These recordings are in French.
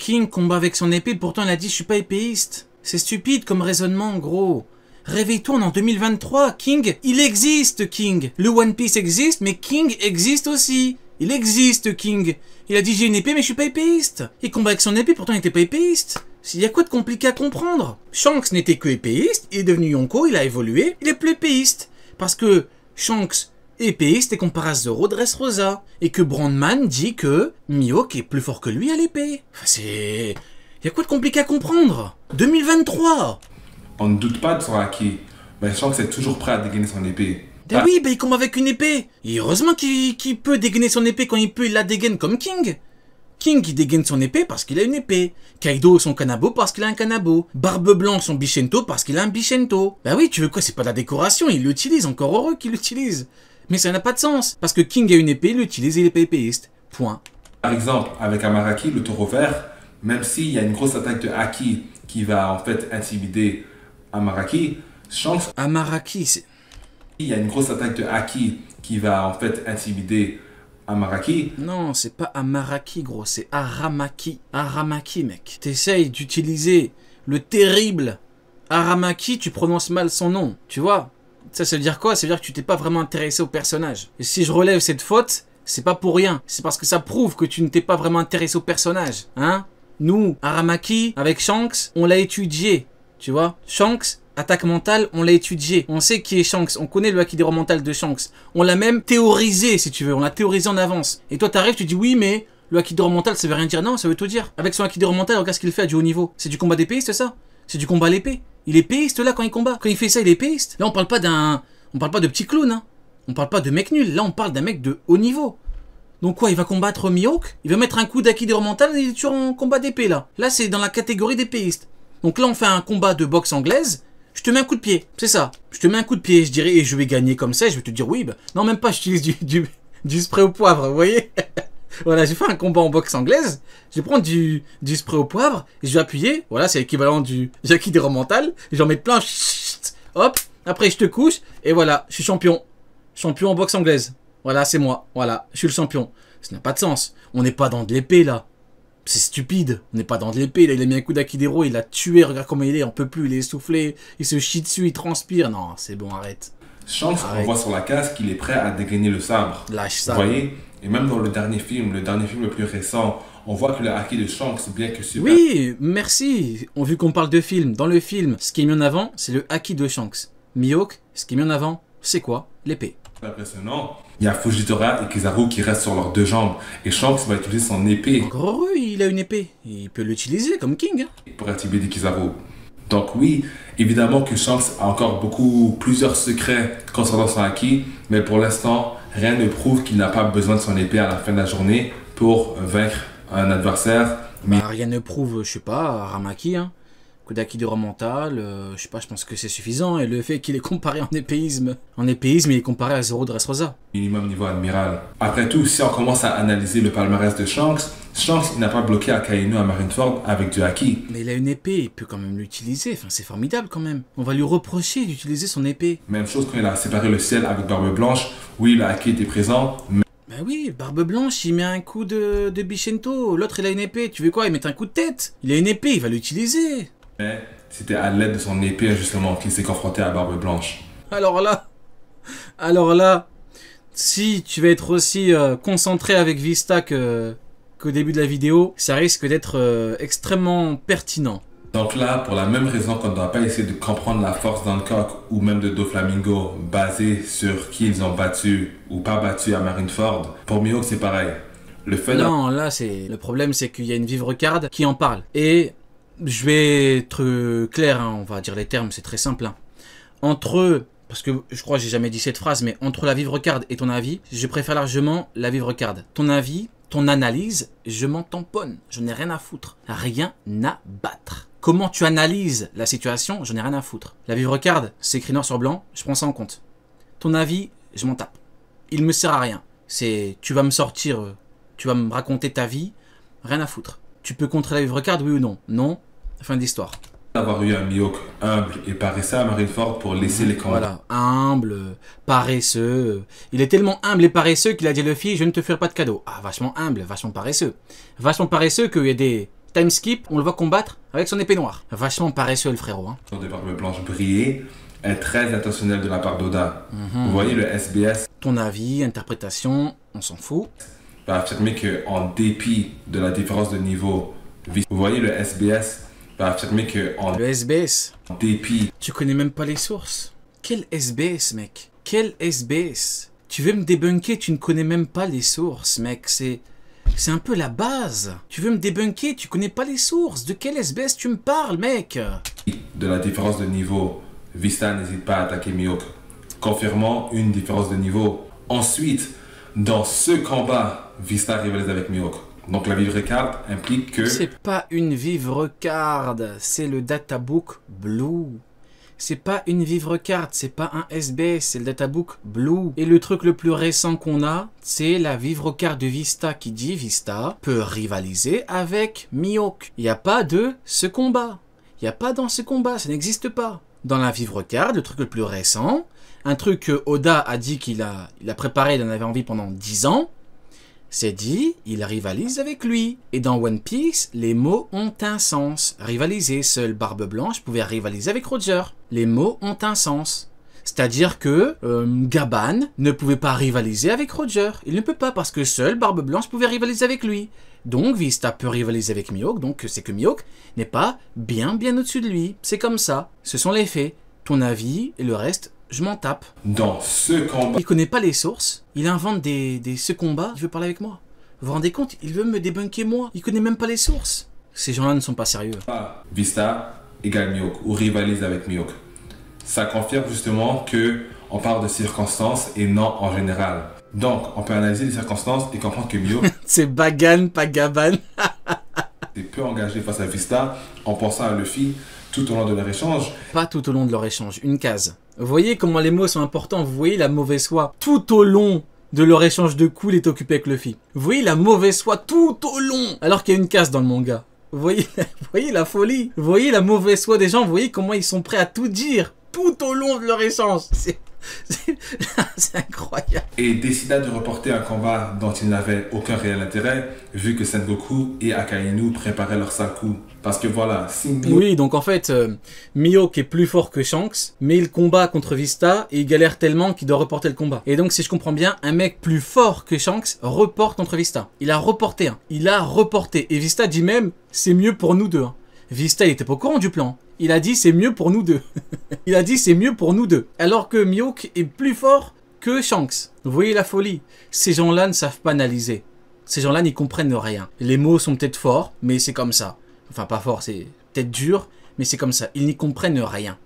King combat avec son épée, pourtant il a dit je suis pas épéiste. C'est stupide comme raisonnement, gros. Réveille-toi, on est en 2023. King, il existe, King. Le One Piece existe, mais King existe aussi. Il existe, King. Il a dit j'ai une épée, mais je suis pas épéiste. Il combat avec son épée, pourtant il était pas épéiste. Il y a quoi de compliqué à comprendre? Shanks n'était que épéiste, il est devenu Yonko, il a évolué, il est plus épéiste. Parce que Shanks épéiste est comparé à Zoro Dressrosa. Et que Brandman dit que Mihawk est plus fort que lui à l'épée. Enfin, c'est... Y a quoi de compliqué à comprendre? 2023. On ne doute pas de son acquis, mais Shanks est toujours prêt à dégainer son épée. Ben oui, ben il combat avec une épée. Et heureusement qu'il peut dégainer son épée quand il peut, il la dégaine comme King. King, il dégaine son épée parce qu'il a une épée. Kaido, son kanabo parce qu'il a un kanabo. Barbe Blanche, son bichento parce qu'il a un bichento. Bah oui, tu veux quoi, c'est pas de la décoration, il l'utilise, encore heureux qu'il l'utilise. Mais ça n'a pas de sens, parce que King a une épée, il l'utilise et il est pas épéiste. Point. Par exemple, avec Amaraki, le taureau vert, même s'il y a une grosse attaque de Haki qui va en fait intimider Amaraki, Shanks... Amaraki, c'est... Il y a une grosse attaque de Haki qui va en fait intimider Amaraki. Non, c'est pas Amaraki, gros, c'est Aramaki. Aramaki, mec. T'essayes d'utiliser le terrible Aramaki, tu prononces mal son nom, tu vois. Ça veut dire quoi? Ça veut dire que tu t'es pas vraiment intéressé au personnage. Et si je relève cette faute, c'est pas pour rien. C'est parce que ça prouve que tu ne t'es pas vraiment intéressé au personnage, hein. Nous, Aramaki, avec Shanks, on l'a étudié, tu vois. Shanks, attaque mentale, on l'a étudié. On sait qui est Shanks. On connaît le Haki mental de Shanks. On l'a même théorisé, si tu veux. On l'a théorisé en avance. Et toi, t'arrives, tu dis oui, mais le Haki mental, ça veut rien dire. Non, ça veut tout dire. Avec son Haki mental, regarde ce qu'il fait à du haut niveau. C'est du combat d'épéiste, ça? C'est du combat à l'épée. Il est épéiste, là, quand il combat. Quand il fait ça, il est épéiste. Là, on parle pas de petit clown, hein. On parle pas de mec nul. Là, on parle d'un mec de haut niveau. Donc quoi, il va combattre Mihawk? Il va mettre un coup d'Haki mental et il est toujours en combat d'épée, là. Là, c'est dans la catégorie d'épéiste. Donc là, on fait un combat de boxe anglaise. Je te mets un coup de pied, c'est ça. Je te mets un coup de pied, je dirais, et je vais gagner comme ça. Je vais te dire oui, bah, non, même pas, j'utilise du spray au poivre, vous voyez. Voilà, j'ai fait un combat en boxe anglaise. Je vais prendre du spray au poivre et je vais appuyer. Voilà, c'est l'équivalent du Haki mental. Et j'en mets plein. Hop, après je te couche. Et voilà, je suis champion. Champion en boxe anglaise. Voilà, c'est moi. Voilà, je suis le champion. Ça n'a pas de sens. On n'est pas dans de l'épée, là. C'est stupide, on n'est pas dans de l'épée, là il a mis un coup d'Akidero, il l'a tué, regarde comment il est, on peut plus, il est essoufflé, il se chie dessus, il transpire, non c'est bon, arrête. Shanks, on voit sur la case qu'il est prêt à dégainer le sabre. Lâche ça. Vous voyez? Et même dans le dernier film le plus récent, on voit que le Haki de Shanks, bien que super... Oui, merci, vu qu'on parle de film, dans le film, ce qui est mis en avant, c'est le Haki de Shanks. Mihawk, ce qui est mis en avant, c'est quoi? L'épée. Impressionnant. Il y a Fujitora et Kizaru qui restent sur leurs deux jambes. Et Shanks va utiliser son épée. Encore heureux, il a une épée. Il peut l'utiliser comme King. Hein. Pour intimider Kizaru. Donc oui, évidemment que Shanks a encore plusieurs secrets concernant son Haki. Mais pour l'instant, rien ne prouve qu'il n'a pas besoin de son épée à la fin de la journée pour vaincre un adversaire. Mais rien ne prouve, je sais pas, Aramaki, hein. Coup d'Haki mental, je sais pas, je pense que c'est suffisant. Et le fait qu'il est comparé en épéisme, il est comparé à Zoro Dressrosa. Minimum niveau admiral. Après tout, si on commence à analyser le palmarès de Shanks, il n'a pas bloqué Akainu à Marineford avec du Haki. Mais il a une épée, il peut quand même l'utiliser, enfin c'est formidable quand même. On va lui reprocher d'utiliser son épée. Même chose quand il a séparé le ciel avec Barbe Blanche, oui le Haki était présent, mais... Bah oui, Barbe Blanche, il met un coup de bichento, l'autre il a une épée, tu veux quoi, il met un coup de tête. Il a une épée, il va l'utiliser. Mais c'était à l'aide de son épée justement qu'il s'est confronté à Barbe Blanche. Alors là, si tu vas être aussi concentré avec Vista qu'au début de la vidéo, ça risque d'être extrêmement pertinent. Donc là, pour la même raison qu'on ne doit pas essayer de comprendre la force d'Hancock ou même de Doflamingo basée sur qui ils ont battu ou pas battu à Marineford, pour Mihawk c'est pareil. Non, là le problème c'est qu'il y a une vivre card qui en parle. Et je vais être clair, hein, on va dire les termes, c'est très simple. Hein. Parce que je crois que j'ai jamais dit cette phrase, mais entre la vivre card et ton avis, je préfère largement la vivre card. Ton avis, ton analyse, je m'en tamponne. Je n'ai rien à foutre. Rien à battre. Comment tu analyses la situation, j'en ai rien à foutre. La vivre card, c'est écrit noir sur blanc, je prends ça en compte. Ton avis, je m'en tape. Il me sert à rien. Tu vas me sortir, tu vas me raconter ta vie, rien à foutre. Tu peux contrer la vivre card, oui ou non? Non. Fin d'histoire. D'avoir eu un Mihawk humble et paresseux à Marineford pour laisser les combats. Voilà, humble, paresseux. Il est tellement humble et paresseux qu'il a dit à Luffy, je ne te ferai pas de cadeau. Ah, vachement humble, vachement paresseux. Vachement paresseux qu'il y a des Time skip, on le voit combattre avec son épée noire. Vachement paresseux le frérot. Hein. De Barbe Blanche briller est très intentionnel de la part d'Oda. Vous voyez, le SBS Ton avis, interprétation, on s'en fout. va affirmer qu'en dépit de la différence de niveau, vous voyez, le SBS va affirmer qu'en Le SBS, dépit tu connais même pas les sources. Quel SBS, mec? Quel SBS? Tu veux me débunker, tu ne connais même pas les sources, mec. C'est un peu la base. Tu veux me débunker, tu connais pas les sources. De quel SBS tu me parles, mec? de la différence de niveau, Vista n'hésite pas à attaquer Mihawk, confirmant une différence de niveau. Ensuite, dans ce combat, Vista rivalise avec Mihawk. Donc la vivre card implique que... C'est pas une vivre card, c'est le databook blue. C'est pas une vivre card, c'est pas un SBS, c'est le databook blue. Et le truc le plus récent qu'on a, c'est la vivre card de Vista qui dit Vista peut rivaliser avec Mihawk. Il n'y a pas de ce combat. Il n'y a pas dans ce combat, ça n'existe pas. Dans la vivre card, le truc le plus récent, un truc que Oda a dit qu'il a préparé, il en avait envie pendant 10 ans, c'est dit, il rivalise avec lui. Et dans One Piece, les mots ont un sens. Rivaliser, seule Barbe Blanche pouvait rivaliser avec Roger. Les mots ont un sens. C'est-à-dire que Gaban ne pouvait pas rivaliser avec Roger. Il ne peut pas parce que seule Barbe Blanche pouvait rivaliser avec lui. Donc Vista peut rivaliser avec Mihawk, donc c'est que Mihawk n'est pas bien au-dessus de lui. C'est comme ça. Ce sont les faits. Ton avis et le reste, je m'en tape. Dans ce combat, Il connaît pas les sources, il invente ce combat, il veut parler avec moi. Vous vous rendez compte, il veut me débunker moi, il connaît même pas les sources. Ces gens-là ne sont pas sérieux. Vista égale Mihawk ou rivalise avec Mihawk. Ça confirme justement que on parle de circonstances et non en général. Donc, on peut analyser les circonstances et comprendre que Mihawk C'est Bagan, pas Gaban. est peu engagé face à Vista en pensant à Luffy tout au long de leur échange. Pas tout au long de leur échange, une case. Vous voyez comment les mots sont importants, vous voyez la mauvaise foi. Tout au long de leur échange de coups, il est occupé avec Luffy. Vous voyez la mauvaise foi tout au long, alors qu'il y a une case dans le manga. Vous voyez la folie, vous voyez la mauvaise foi des gens, vous voyez comment ils sont prêts à tout dire tout au long de leur échange. C'est incroyable. Et décida de reporter un combat dont il n'avait aucun réel intérêt, vu que Sengoku et Akainu préparaient leur sale coup. Parce que voilà, si Mihawk Oui, donc en fait, Mihawk est plus fort que Shanks, mais il combat contre Vista et il galère tellement qu'il doit reporter le combat. Et donc, si je comprends bien, un mec plus fort que Shanks reporte contre Vista. Il a reporté, hein. Il a reporté. Et Vista dit même, c'est mieux pour nous deux. Hein. Vista, il était pas au courant du plan. Il a dit, c'est mieux pour nous deux. Il a dit, c'est mieux pour nous deux. Alors que Mihawk est plus fort que Shanks. Vous voyez la folie. Ces gens-là ne savent pas analyser. Ces gens-là n'y comprennent rien. Les mots sont peut-être forts, mais c'est comme ça. Enfin, pas fort, c'est peut-être dur, mais c'est comme ça. Ils n'y comprennent rien.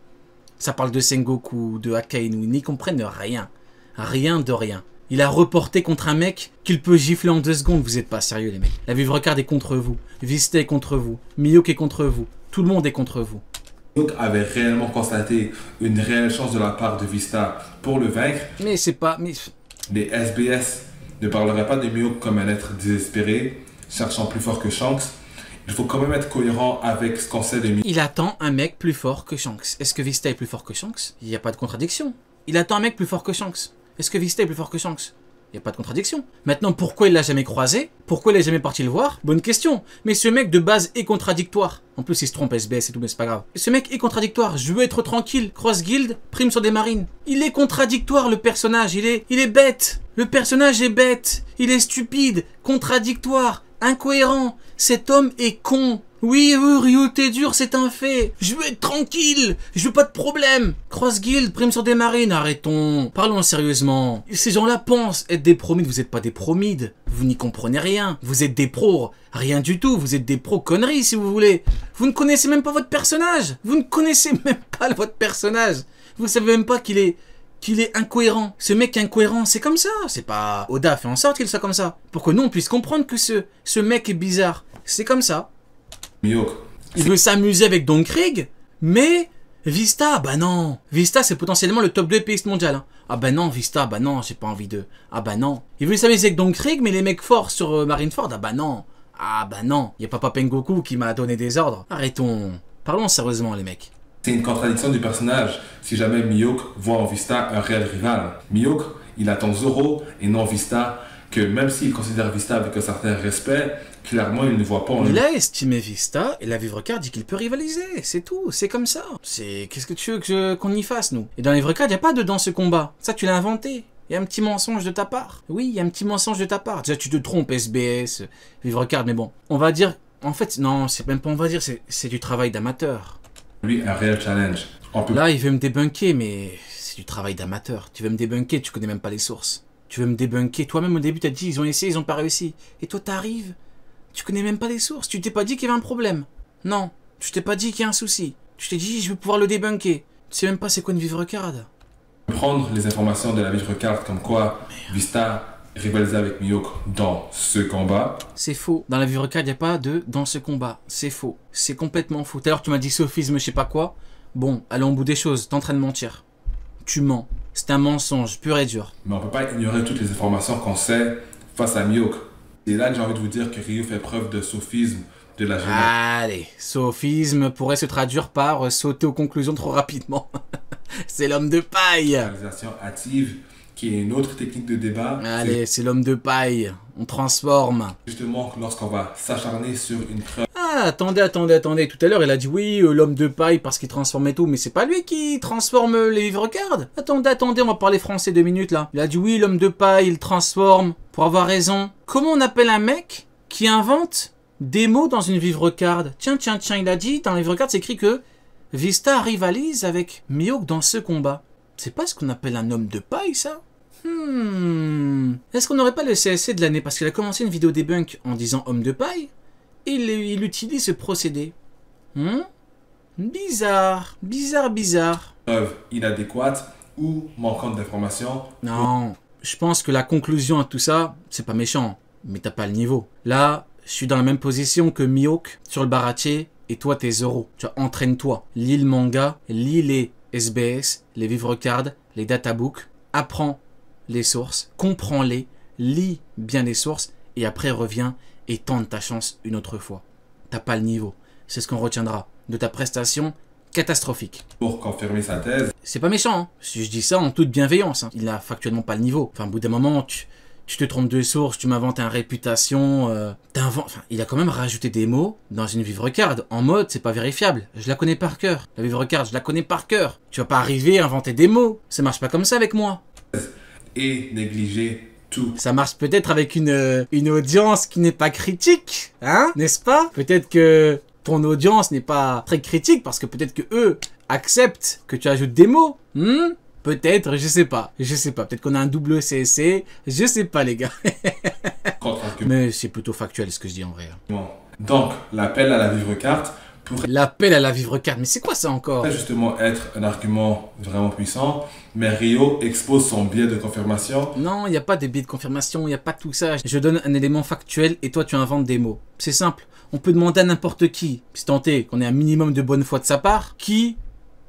Ça parle de Sengoku, de Akainu, ils n'y comprennent rien. Rien de rien. Il a reporté contre un mec qu'il peut gifler en 2 secondes. Vous êtes pas sérieux, les mecs. La vivre card est contre vous. Vista est contre vous. Mihawk est contre vous. Tout le monde est contre vous. avait réellement constaté une réelle chance de la part de Vista pour le vaincre, Mais c'est pas... Mais... les SBS ne parleraient pas de Mihawk comme un être désespéré, cherchant plus fort que Shanks. Il faut quand même être cohérent avec ce qu'on sait de Mihawk. Il attend un mec plus fort que Shanks. Est-ce que Vista est plus fort que Shanks? Il n'y a pas de contradiction. Il attend un mec plus fort que Shanks. Est-ce que Vista est plus fort que Shanks? Il n'y a pas de contradiction. Maintenant, pourquoi il l'a jamais croisé? Pourquoi il est jamais parti le voir? Bonne question. Mais ce mec de base est contradictoire. En plus, il se trompe SBS et tout, mais c'est pas grave. Ce mec est contradictoire. Je veux être tranquille. Cross Guild, prime sur des marines. Il est contradictoire, le personnage. Il est bête. Le personnage est bête. Il est stupide, contradictoire, incohérent. Cet homme est con. Oui, Ryu, t'es dur, c'est un fait. Je veux être tranquille. Je veux pas de problème. Cross Guild, prime sur des marines, arrêtons. Parlons sérieusement. Ces gens-là pensent être des promides. Vous êtes pas des promides. Vous n'y comprenez rien. Vous êtes des pros. Rien du tout. Vous êtes des pros conneries, si vous voulez. Vous ne connaissez même pas votre personnage. Vous ne connaissez même pas votre personnage. Vous savez même pas qu'il est incohérent. Ce mec incohérent, c'est comme ça. C'est pas... Oda fait en sorte qu'il soit comme ça. Pour que nous, on puisse comprendre que ce mec est bizarre. C'est comme ça. Mihawk. Il veut s'amuser avec Don Krieg, mais Vista, bah non. Vista, c'est potentiellement le top 2 épéiste mondial. Hein. Ah bah non, Vista, bah non, j'ai pas envie de... Ah bah non. Il veut s'amuser avec Don Krieg, mais les mecs forts sur Marineford, ah bah non. Ah bah non. Y a Papa Pengoku qui m'a donné des ordres. Arrêtons. Parlons sérieusement, les mecs. C'est une contradiction du personnage si jamais Mihawk voit en Vista un réel rival. Mihawk, il attend Zoro et non Vista, que même s'il considère Vista avec un certain respect, clairement, il ne voit pas en lui. Il a estimé Vista et la Vivre Card dit qu'il peut rivaliser, c'est tout, c'est comme ça. Qu'est-ce que tu veux qu'on y fasse, nous? Et dans la Vivre Card, il n'y a pas de dans ce combat. Ça, tu l'as inventé. Il y a un petit mensonge de ta part. Oui, il y a un petit mensonge de ta part. Déjà, tu te trompes, SBS, Vivre Card, mais bon. On va dire, en fait, non, c'est même pas on va dire, c'est du travail d'amateur. Lui, un réel challenge. Là, il veut me débunker, mais c'est du travail d'amateur. Tu veux me débunker, tu connais même pas les sources. Tu veux me débunker. Toi-même, au début, t'as dit, ils ont essayé, ils ont pas réussi. Et toi, t'arrives, tu connais même pas les sources. Tu t'es pas dit qu'il y avait un problème. Non, tu t'es pas dit qu'il y a un souci. Tu t'es dit, je vais pouvoir le débunker. Tu sais même pas c'est quoi une Vivre Card. Prendre les informations de la Vivre Card comme quoi Vista rivalisait avec Mihawk dans ce combat. C'est faux. Dans la Vivre Card, il n'y a pas de dans ce combat. C'est faux. C'est complètement faux. Tout à l'heure, tu m'as dit sophisme, je sais pas quoi. Bon, allons au bout des choses. T'es en train de mentir. Tu mens. C'est un mensonge pur et dur. Mais on peut pas ignorer toutes les informations qu'on sait face à Mihawk. Et là, j'ai envie de vous dire que Ryu fait preuve de sophisme de la jeunesse. Allez, sophisme pourrait se traduire par sauter aux conclusions trop rapidement. C'est l'homme de paille. Réalisation hâtive, qui est une autre technique de débat. Allez, c'est l'homme de paille. On transforme. Justement, lorsqu'on va s'acharner sur une preuve. Ah, attendez. Tout à l'heure, il a dit oui, l'homme de paille parce qu'il transformait tout. Mais c'est pas lui qui transforme les Vivre Card. Attendez, on va parler français 2 minutes là. Il a dit oui, l'homme de paille, il transforme. Pour avoir raison. Comment on appelle un mec qui invente des mots dans une Vivre Card? Tiens, il a dit, dans la Vivre Card, c'est écrit que Vista rivalise avec Mihawk dans ce combat. C'est pas ce qu'on appelle un homme de paille, ça? Est-ce qu'on n'aurait pas le CSC de l'année? Parce qu'il a commencé une vidéo debunk en disant homme de paille. Et il utilise ce procédé. Bizarre. Preuve inadéquate ou manquante d'informations. Non, je pense que la conclusion à tout ça, c'est pas méchant. Mais t'as pas le niveau. Là, je suis dans la même position que Mihawk sur le baratie. Et toi, t'es Zoro. Tu vois, entraîne-toi. Lis le manga, lis les SBS, les Vivre Card, les databooks. Apprends les sources, comprends-les, lis bien les sources, et après reviens et tente ta chance une autre fois. T'as pas le niveau. C'est ce qu'on retiendra de ta prestation catastrophique. Pour confirmer sa thèse. C'est pas méchant, hein. Je dis ça en toute bienveillance. Hein. Il a factuellement pas le niveau. Enfin, au bout d'un moment, tu te trompes de source, tu m'inventes une réputation, enfin, il a quand même rajouté des mots dans une Vivre Card. En mode, c'est pas vérifiable. Je la connais par cœur. La Vivre Card, je la connais par cœur. Tu vas pas arriver à inventer des mots. Ça marche pas comme ça avec moi. Et négliger tout. Ça marche peut-être avec une audience qui n'est pas critique, hein, n'est-ce pas? Peut-être que ton audience n'est pas très critique parce que peut-être que eux acceptent que tu ajoutes des mots. Peut-être, je sais pas. Peut-être qu'on a un double CSC. Je sais pas, les gars. Mais c'est plutôt factuel ce que je dis en vrai. Donc, l'appel à la Vivre Card pourrait... L'appel à la Vivre Card, mais c'est quoi ça encore? Justement être un argument vraiment puissant, mais Rio expose son biais de confirmation. Non, il n'y a pas de biais de confirmation, il n'y a pas tout ça. Je donne un élément factuel et toi tu inventes des mots. C'est simple. On peut demander à n'importe qui, si tant est qu'on ait un minimum de bonne foi de sa part, qui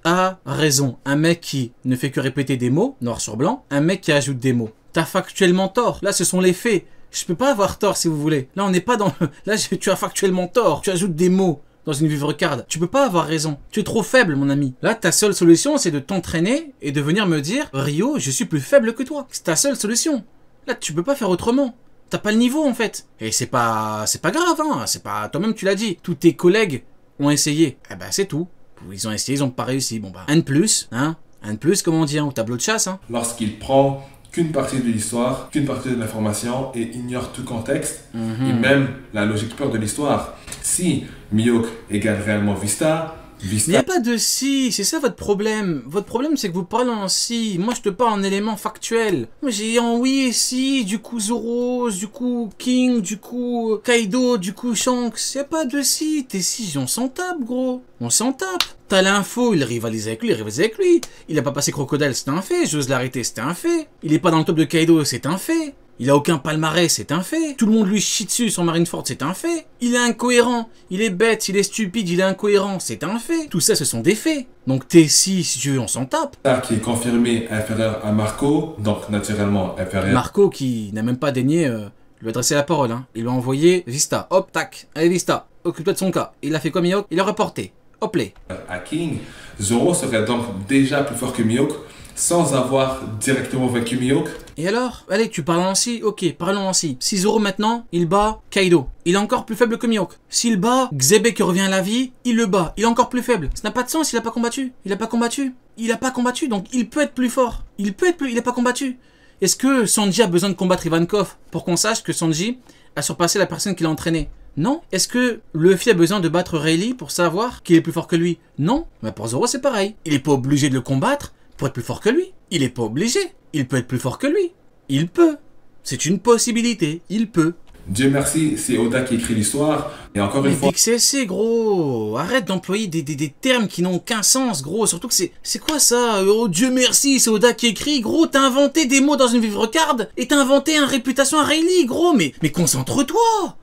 a raison. Un mec qui ne fait que répéter des mots, noir sur blanc, un mec qui ajoute des mots. T'as factuellement tort. Là, ce sont les faits. Je peux pas avoir tort si vous voulez. Là, on n'est pas dans... Là, tu as factuellement tort. Tu ajoutes des mots dans une Vivre Card. Tu peux pas avoir raison. Tu es trop faible, mon ami. Là, ta seule solution, c'est de t'entraîner et de venir me dire « Rio, je suis plus faible que toi. » C'est ta seule solution. Là, tu peux pas faire autrement. T'as pas le niveau, en fait. Et c'est pas grave, hein. C'est pas... Toi-même, tu l'as dit. Tous tes collègues ont essayé. Eh ben, c'est tout. Ils ont essayé, ils ont pas réussi. Bon, bah, un de plus, hein. Un de plus, comme on dit, hein, au tableau de chasse, hein. Lorsqu'il prend qu'une partie de l'histoire, qu'une partie de l'information et ignore tout contexte et même la logique pure de l'histoire. Si Mihawk égale réellement Vista... Mais il n'y a pas de si, c'est ça votre problème. Votre problème, c'est que vous parlez en si. Moi, je te parle en éléments factuels. Moi, j'ai en oui et si, du coup Zoro, du coup King, du coup Kaido, du coup Shanks. Il n'y a pas de si. Tes si, on s'en tape, gros. On s'en tape. T'as l'info, il rivalise avec lui, Il a pas passé Crocodile, c'était un fait. J'ose l'arrêter, c'était un fait. Il est pas dans le top de Kaido, c'est un fait. Il a aucun palmarès, c'est un fait. Tout le monde lui chie dessus sur Marineford, c'est un fait. Il est incohérent, il est bête, il est stupide, il est incohérent, c'est un fait. Tout ça, ce sont des faits. Donc T6, si tu veux, on s'en tape. Qui est confirmé inférieur à Marco, donc naturellement inférieur. Marco qui n'a même pas daigné lui adresser la parole. Hein. Il lui a envoyé Vista. Hop, tac. Allez Vista, occupe-toi de son cas. Il a fait comme Mihawk, il a reporté. Hop les. À King, Zoro serait donc déjà plus fort que Mihawk sans avoir directement vaincu Mihawk. Et alors? Allez, tu parles en si. Ok, parlons en si. Si Zoro maintenant, il bat Kaido. Il est encore plus faible que Mihawk. S'il bat Xebe qui revient à la vie, il le bat. Il est encore plus faible. Ça n'a pas de sens, il a pas combattu. Il a pas combattu. Il a pas combattu, donc il peut être plus fort. Il peut être plus... Il a pas combattu. Est-ce que Sanji a besoin de combattre Ivankov pour qu'on sache que Sanji a surpassé la personne qu'il a entraînée? Non. Est-ce que Luffy a besoin de battre Rayleigh pour savoir qu'il est plus fort que lui? Non. Mais pour Zoro, c'est pareil. Il est pas obligé de le combattre pour être plus fort que lui. Il est pas obligé. Il peut être plus fort que lui. Il peut. C'est une possibilité. Il peut. Dieu merci, c'est Oda qui écrit l'histoire. Et encore une fois... Mais c'est gros. Arrête d'employer des termes qui n'ont aucun sens, gros. Surtout que c'est quoi ça? Oh Dieu merci, c'est Oda qui écrit. Gros, t'as inventé des mots dans une vivre card et t'as inventé une réputation à Rayleigh, gros. Mais concentre-toi.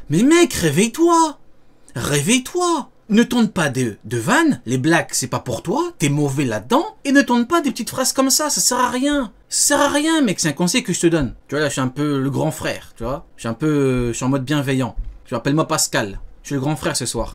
Mais mec, réveille-toi. Réveille-toi. Ne tourne pas de vannes, les blagues c'est pas pour toi, t'es mauvais là-dedans, et ne tourne pas des petites phrases comme ça sert à rien. Ça sert à rien mec, c'est un conseil que je te donne. Tu vois là, je suis un peu le grand frère, tu vois. Je suis en mode bienveillant. Tu appelles-moi Pascal, je suis le grand frère ce soir.